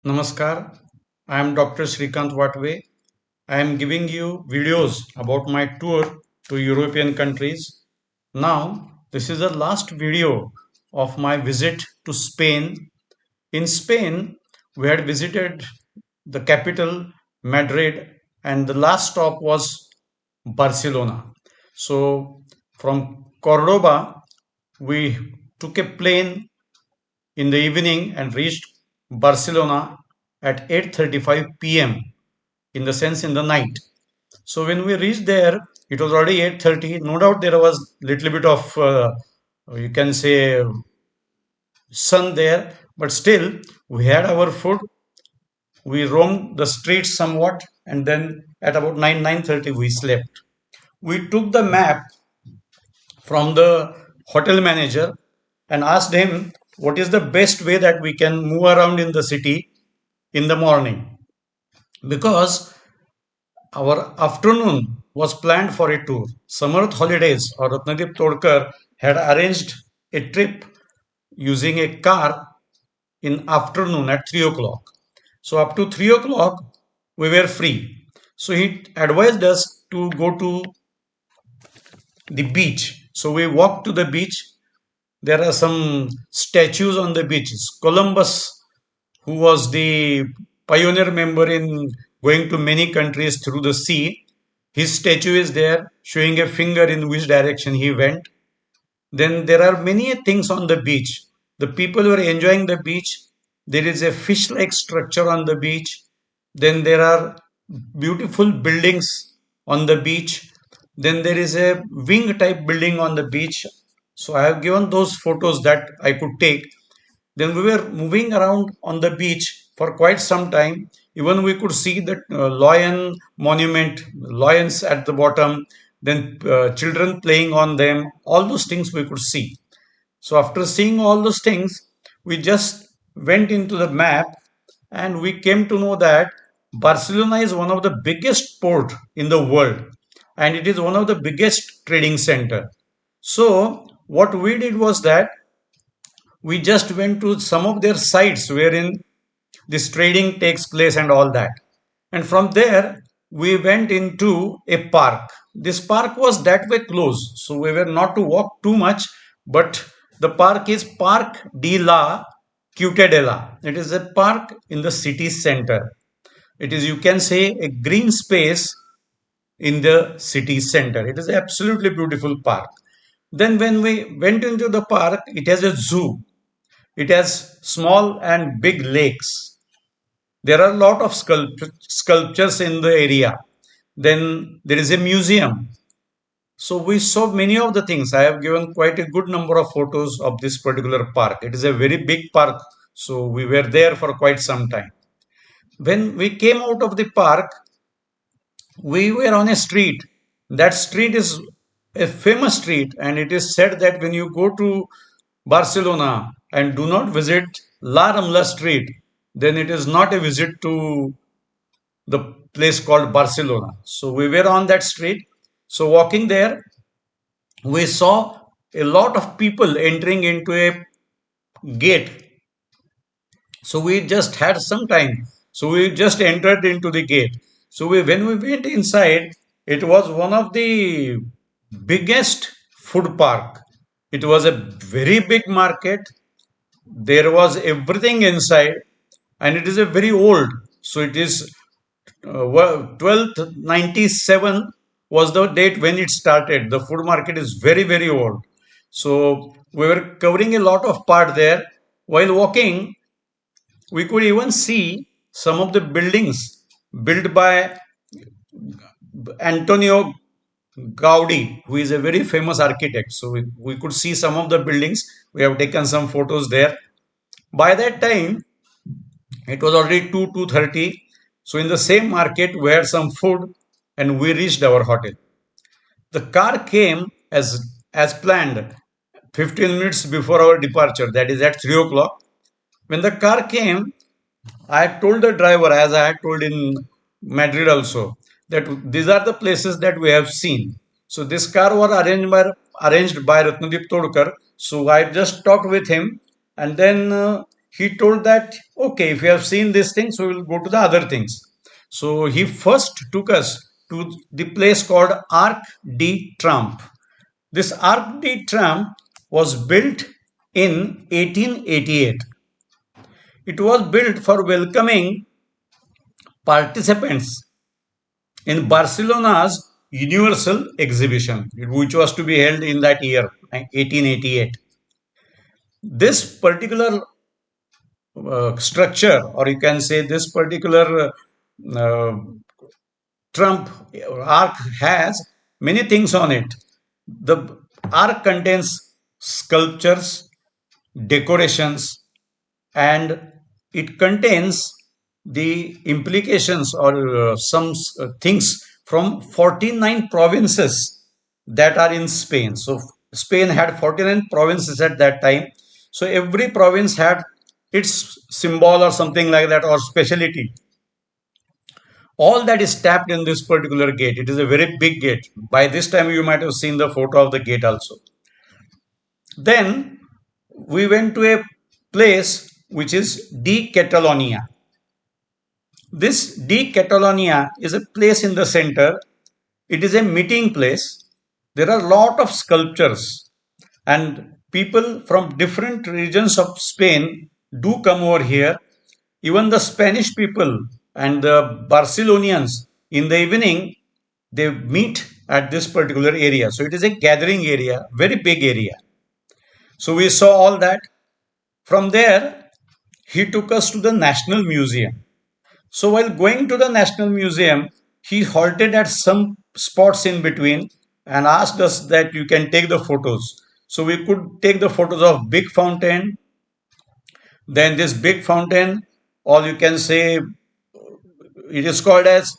Namaskar, I am Dr. Shrikant Watwe. I am giving you videos about my tour to European countries. Now, this is the last video of my visit to Spain. In Spain, we had visited the capital, Madrid, and the last stop was Barcelona. So, from Cordoba, we took a plane in the evening and reached Barcelona at 8:35 p.m. in the sense in the night. So when we reached there, it was already 8:30. No doubt there was little bit of you can say sun there, but still we had our food. We roamed the streets somewhat, and then at about 9:30 we slept. We took the map from the hotel manager and asked him what is the best way that we can move around in the city in the morning, because our afternoon was planned for a tour. Samarth Holidays or Ratnadeep Todkar had arranged a trip using a car in afternoon at 3 o'clock. So up to 3 o'clock we were free. So he advised us to go to the beach. So we walked to the beach. There are some statues on the beaches. Columbus, who was the pioneer member in going to many countries through the sea, his statue is there showing a finger in which direction he went. Then there are many things on the beach. The people were enjoying the beach. There is a fish like structure on the beach. Then there are beautiful buildings on the beach. Then there is a wing type building on the beach. So I have given those photos that I could take. Then we were moving around on the beach for quite some time. Even we could see the lion monument, lions at the bottom, then children playing on them. All those things we could see. So after seeing all those things, we just went into the map and we came to know that Barcelona is one of the biggest port in the world and it is one of the biggest trading center. So what we did was that we just went to some of their sites wherein this trading takes place and all that. And from there, we went into a park. This park was that way close, so we were not to walk too much, but the park is Park de la Ciutadella. It is a park in the city center. It is, you can say, a green space in the city center. It is an absolutely beautiful park. Then when we went into the park, it has a zoo. It has small and big lakes. There are a lot of sculptures in the area. Then there is a museum. So we saw many of the things. I have given quite a good number of photos of this particular park. It is a very big park. So we were there for quite some time. When we came out of the park, we were on a street. That street is a famous street, and it is said that when you go to Barcelona and do not visit La Rambla Street, then it is not a visit to the place called Barcelona. So we were on that street. So walking there, we saw a lot of people entering into a gate. So we just had some time. So we just entered into the gate. So when we went inside, it was one of the biggest food park. It was a very big market. There was everything inside, and it is a very old. So it is 1297 was the date when it started. The food market is very old. So we were covering a lot of part there. While walking, we could even see some of the buildings built by Antonio Gaudi, who is a very famous architect. So we could see some of the buildings. We have taken some photos there. By that time, it was already 2:30. So in the same market, we had some food and we reached our hotel. The car came as planned 15 minutes before our departure, that is at 3 o'clock. When the car came, I had told the driver, as I had told in Madrid also, that these are the places that we have seen. So this car was arranged by Ratnadeep Todkar. So I just talked with him, and then he told that, okay, if you have seen these things, we will go to the other things. So he first took us to the place called Arc de Triomphe. This Arc de Triomphe was built in 1888. It was built for welcoming participants in Barcelona's Universal Exhibition, which was to be held in that year, 1888. This particular structure, or you can say this particular uh, Trump arc has many things on it. The arc contains sculptures, decorations, and it contains the implications or some things from 49 provinces that are in Spain. So Spain had 49 provinces at that time. So every province had its symbol or something like that or speciality. All that is tapped in this particular gate. It is a very big gate. By this time you might have seen the photo of the gate also. Then we went to a place which is De Catalonia. This De Catalonia is a place in the center. It is a meeting place. There are a lot of sculptures and people from different regions of Spain do come over here. Even the Spanish people and the Barcelonians in the evening they meet at this particular area. So it is a gathering area, very big area. So we saw all that. From there, he took us to the National Museum. So while going to the National Museum, he halted at some spots in between and asked us that you can take the photos. So we could take the photos of big fountain, then this big fountain, or you can say it is called as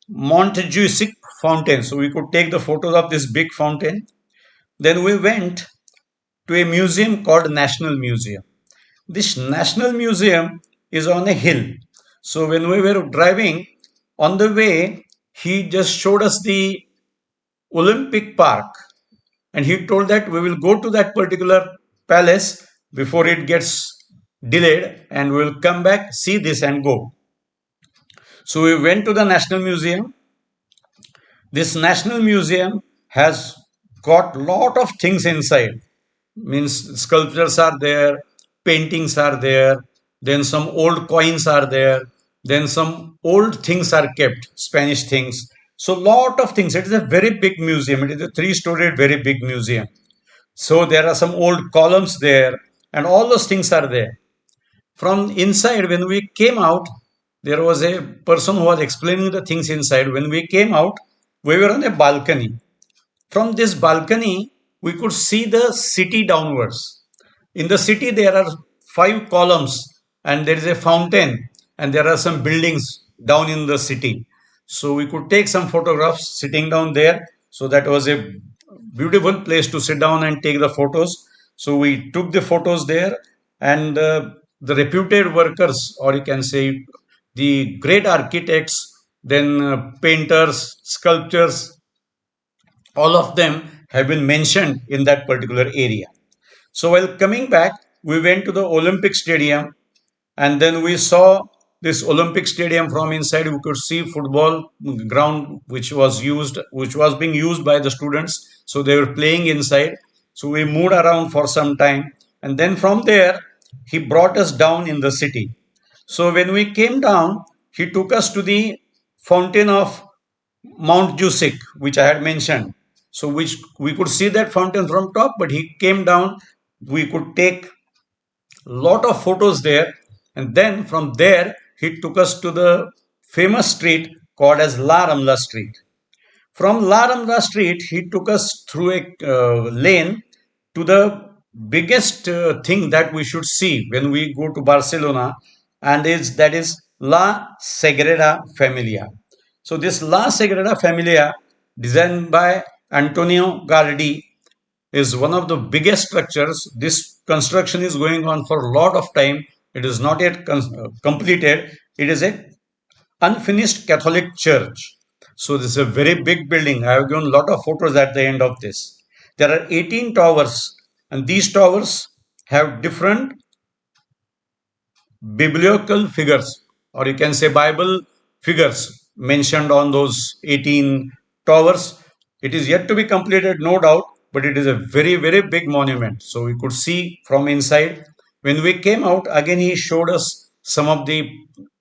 Montjuic fountain. So we could take the photos of this big fountain. Then we went to a museum called National Museum. This National Museum is on a hill. So when we were driving on the way, he just showed us the Olympic Park and he told that we will go to that particular palace before it gets delayed and we will come back, see this and go. So we went to the National Museum. This National Museum has got lot of things inside. Means sculptures are there, paintings are there, then some old coins are there, then some old things are kept, Spanish things. So lot of things. It is a very big museum. It is a three-storied very big museum. So there are some old columns there and all those things are there. From inside, when we came out, there was a person who was explaining the things inside. When we came out, we were on a balcony. From this balcony, we could see the city downwards. In the city, there are 5 columns and there is a fountain and there are some buildings down in the city. So we could take some photographs sitting down there. So that was a beautiful place to sit down and take the photos. So we took the photos there and the reputed workers, or you can say the great architects, then painters, sculptors, all of them have been mentioned in that particular area. So while coming back, we went to the Olympic Stadium and then we saw this Olympic Stadium from inside. We could see football ground which was being used by the students. So they were playing inside. So we moved around for some time and then from there he brought us down in the city. So when we came down, he took us to the fountain of Mount Jusic, which I had mentioned. So which we could see that fountain from top, but he came down. We could take lot of photos there, and then from there he took us to the famous street called as La Ramla Street. From La Ramla Street, he took us through a lane to the biggest thing that we should see when we go to Barcelona, and is that is La Sagrada Familia. So this La Sagrada Familia, designed by Antonio Gaudi, is one of the biggest structures. This construction is going on for a lot of time. It is not yet completed. It is a unfinished Catholic church. So this is a very big building. I have given a lot of photos at the end of this. There are 18 towers and these towers have different biblical figures, or you can say Bible figures mentioned on those 18 towers. It is yet to be completed, no doubt, but it is a very, very big monument. So we could see from inside. When we came out, again, he showed us some of the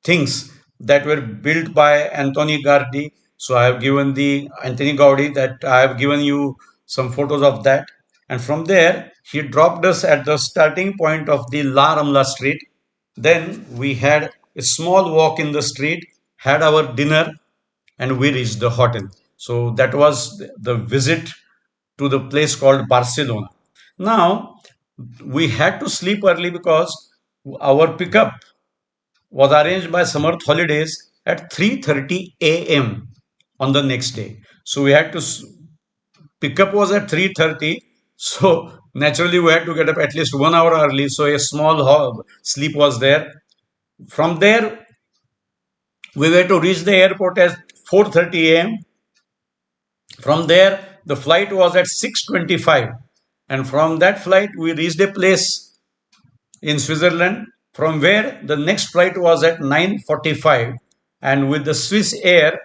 things that were built by Anthony Gaudi. So I have given the Anthony Gaudi that I have given you some photos of that. And from there, he dropped us at the starting point of the La Ramla Street. Then we had a small walk in the street, had our dinner, and we reached the hotel. So that was the visit to the place called Barcelona. Now we had to sleep early because our pickup was arranged by Samarth Holidays at 3:30 a.m. on the next day. So we had to pickup was at 3:30. So naturally we had to get up at least 1 hour early. So a small sleep was there. From there we were to reach the airport at 4:30 a.m. From there the flight was at 6:25, and from that flight we reached a place in Switzerland, from where the next flight was at 9:45, and with the Swiss Air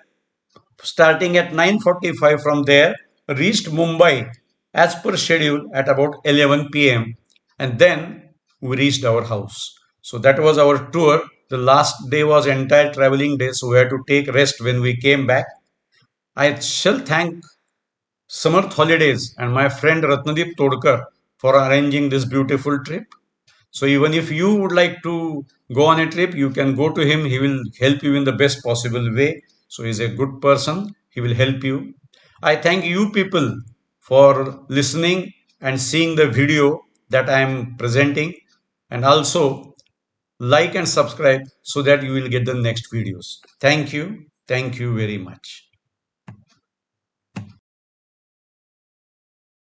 starting at 9:45, from there reached Mumbai as per schedule at about 11 p.m., and then we reached our house. So that was our tour. The last day was entire traveling day, so we had to take rest when we came back. I shall thank Samarth Holidays and my friend Ratnadeep Todkar for arranging this beautiful trip. So even if you would like to go on a trip, you can go to him. He will help you in the best possible way. So he's a good person. He will help you. I thank you people for listening and seeing the video that I am presenting, and also like and subscribe so that you will get the next videos. Thank you. Thank you very much.